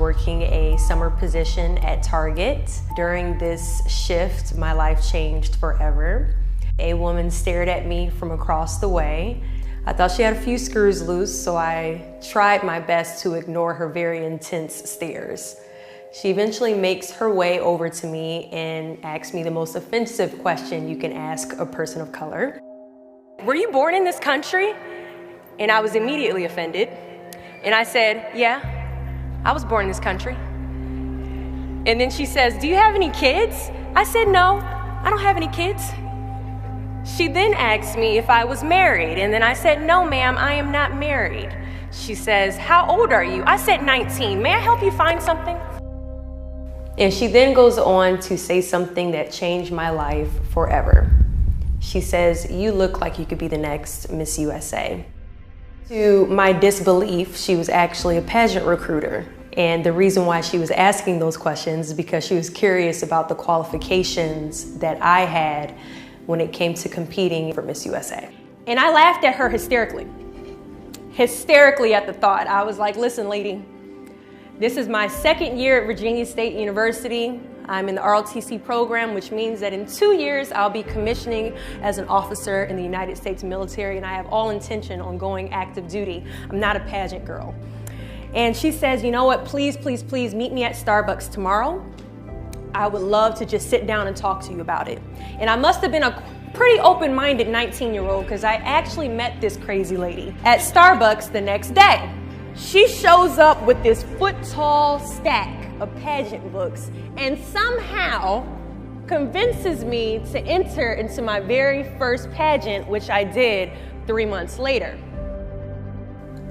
working a summer position at Target. During this shift, my life changed forever. A woman stared at me from across the way. I thought she had a few screws loose, so I tried my best to ignore her very intense stares. She eventually makes her way over to me and asks me the most offensive question you can ask a person of color. "Were you born in this country?" And I was immediately offended. And I said, "Yeah, I was born in this country." And then she says, "Do you have any kids?" I said, "No, I don't have any kids." She then asked me if I was married, and then I said, "No, ma'am, I am not married." She says, "How old are you?" I said, 19. "May I help you find something?" And she then goes on to say something that changed my life forever. She says, "You look like you could be the next Miss USA." To my disbelief, she was actually a pageant recruiter. And the reason why she was asking those questions is because she was curious about the qualifications that I had when it came to competing for Miss USA. And I laughed at her hysterically at the thought. I was like, "Listen, lady, this is my second year at Virginia State University. I'm in the ROTC program, which means that in 2 years, I'll be commissioning as an officer in the United States military, and I have all intention on going active duty. I'm not a pageant girl." And she says, "You know what, please, please, please meet me at Starbucks tomorrow. I would love to just sit down and talk to you about it." And I must have been a pretty open-minded 19-year-old because I actually met this crazy lady at Starbucks the next day. She shows up with this foot-tall stack of pageant books and somehow convinces me to enter into my very first pageant, which I did 3 months later.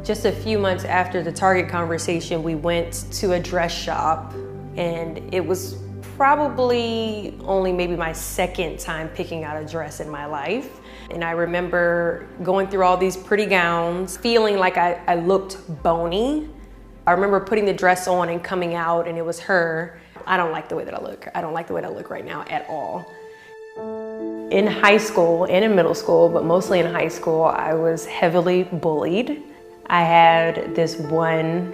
Just a few months after the Target conversation, we went to a dress shop, and it was probably only maybe my second time picking out a dress in my life. And I remember going through all these pretty gowns, feeling like I looked bony. I remember putting the dress on and coming out, and it was her. I don't like the way that I look. I don't like the way that I look right now at all. In high school and in middle school, but mostly in high school, I was heavily bullied. I had this one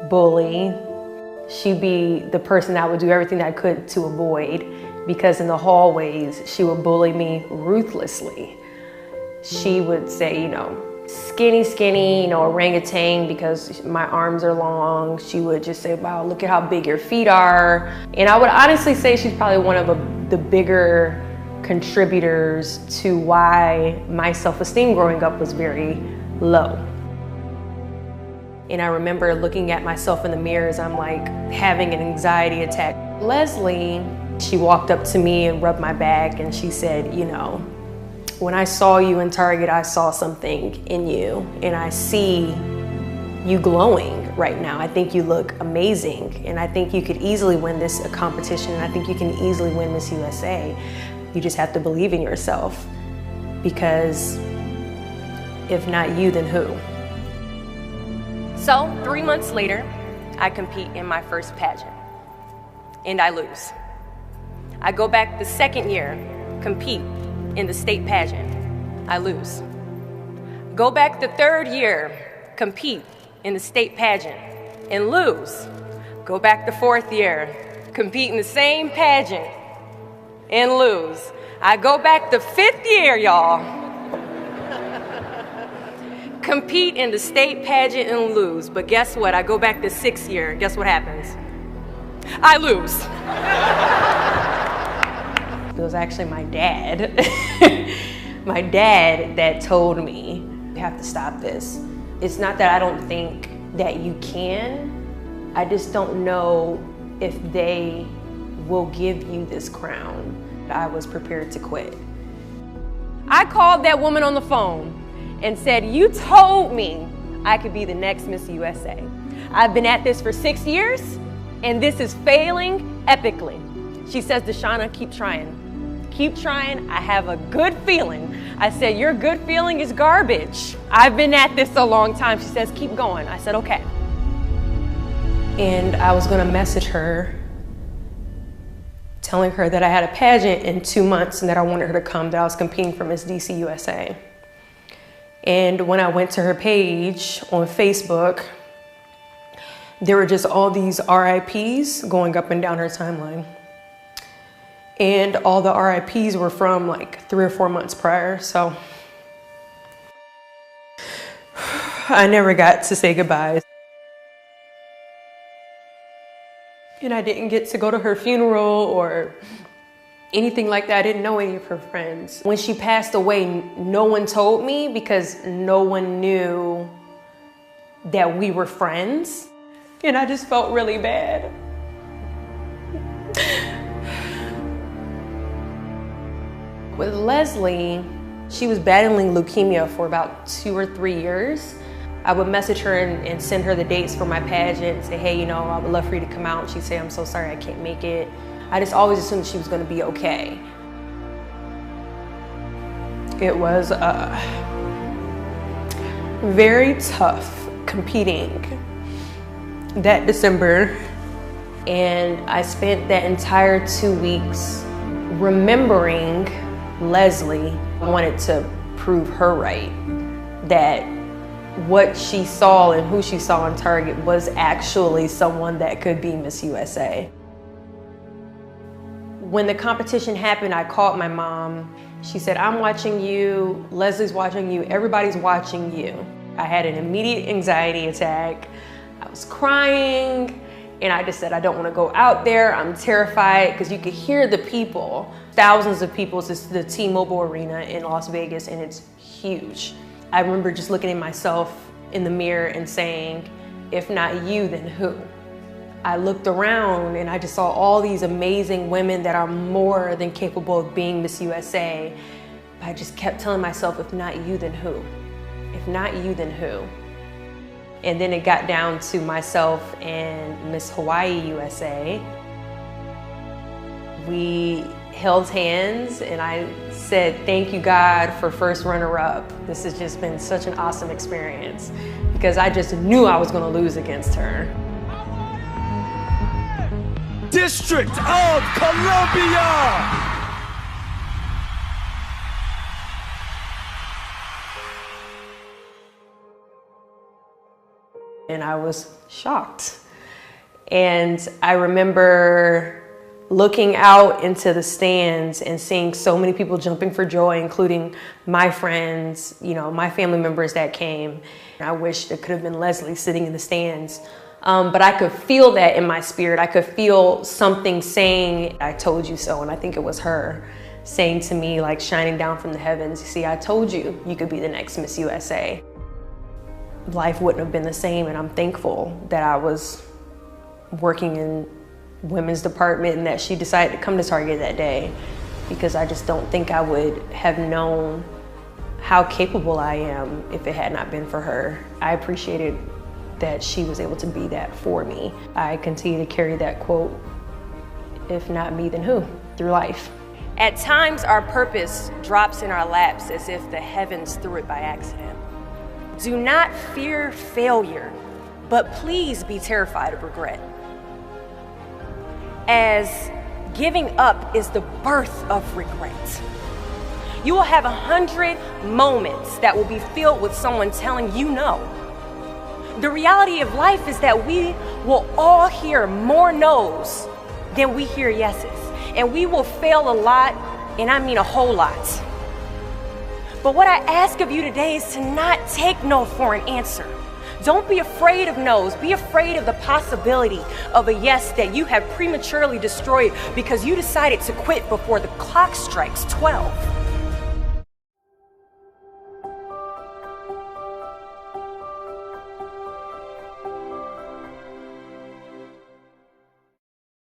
bully. She'd be the person that would do everything that I could to avoid, because in the hallways, she would bully me ruthlessly. She would say, "Skinny, skinny, orangutan," because my arms are long. She would just say, "Wow, look at how big your feet are." And I would honestly say she's probably one of the bigger contributors to why my self-esteem growing up was very low. And I remember looking at myself in the mirror as I'm like having an anxiety attack. Leslie, she walked up to me and rubbed my back, and she said, "When I saw you in Target, I saw something in you, and I see you glowing right now. I think you look amazing, and I think you could easily win this competition, and I think you can easily win Miss USA. You just have to believe in yourself, because if not you, then who?" So 3 months later, I compete in my first pageant, and I lose. I go back the second year, compete in the state pageant. I lose. Go back the third year, compete in the state pageant, and lose. Go back the fourth year, compete in the same pageant, and lose. I go back the fifth year, y'all. Compete in the state pageant and lose. But guess what? I go back the sixth year. Guess what happens? I lose. It was actually my dad. My dad that told me, "You have to stop this. It's not that I don't think that you can. I just don't know if they will give you this crown." I was prepared to quit. I called that woman on the phone and said, "You told me I could be the next Miss USA. I've been at this for 6 years, and this is failing epically." She says, "Deshauna, keep trying. Keep trying. I have a good feeling." I said, "Your good feeling is garbage. I've been at this a long time." She says, "Keep going." I said, "Okay." And I was gonna message her, telling her that I had a pageant in 2 months and that I wanted her to come, that I was competing for Miss DC USA. And when I went to her page on Facebook, there were just all these RIPs going up and down her timeline. And all the RIPs were from like 3 or 4 months prior, so I never got to say goodbye. And I didn't get to go to her funeral or anything like that. I didn't know any of her friends. When she passed away, no one told me because no one knew that we were friends. And I just felt really bad. With Leslie, she was battling leukemia for about 2 or 3 years. I would message her and send her the dates for my pageant and say, hey, you know, I would love for you to come out. And she'd say, I'm so sorry, I can't make it. I just always assumed she was gonna be okay. It was very tough competing that December. And I spent that entire 2 weeks remembering Leslie. I wanted to prove her right, that what she saw and who she saw on Target was actually someone that could be Miss USA. When the competition happened, I called my mom. She said, I'm watching you, Leslie's watching you, everybody's watching you. I had an immediate anxiety attack. I was crying, and I just said, I don't want to go out there. I'm terrified, because you could hear the people, thousands of people. It's the T-Mobile Arena in Las Vegas, and it's huge. I remember just looking at myself in the mirror and saying, if not you, then who? I looked around and I just saw all these amazing women that are more than capable of being Miss USA. I just kept telling myself, if not you, then who? If not you, then who? And then it got down to myself and Miss Hawaii USA. We held hands and I said, thank you, God, for first runner-up. This has just been such an awesome experience because I just knew I was going to lose against her. District of Columbia! And I was shocked. And I remember looking out into the stands and seeing so many people jumping for joy, including my friends, you know, my family members that came. I wish it could have been Leslie sitting in the stands. But I could feel that in my spirit. I could feel something saying, I told you so. And I think it was her saying to me, like shining down from the heavens, you see, I told you you could be the next Miss USA. Life wouldn't have been the same, and I'm thankful that I was working in women's department and that she decided to come to Target that day, because I just don't think I would have known how capable I am if it had not been for her. I appreciated that she was able to be that for me. I continue to carry that quote, if not me, then who, through life. At times, our purpose drops in our laps as if the heavens threw it by accident. Do not fear failure, but please be terrified of regret. As giving up is the birth of regret. You will have 100 moments that will be filled with someone telling you no. The reality of life is that we will all hear more no's than we hear yeses. And we will fail a lot, and I mean a whole lot. But what I ask of you today is to not take no for an answer. Don't be afraid of no's. Be afraid of the possibility of a yes that you have prematurely destroyed because you decided to quit before the clock strikes 12.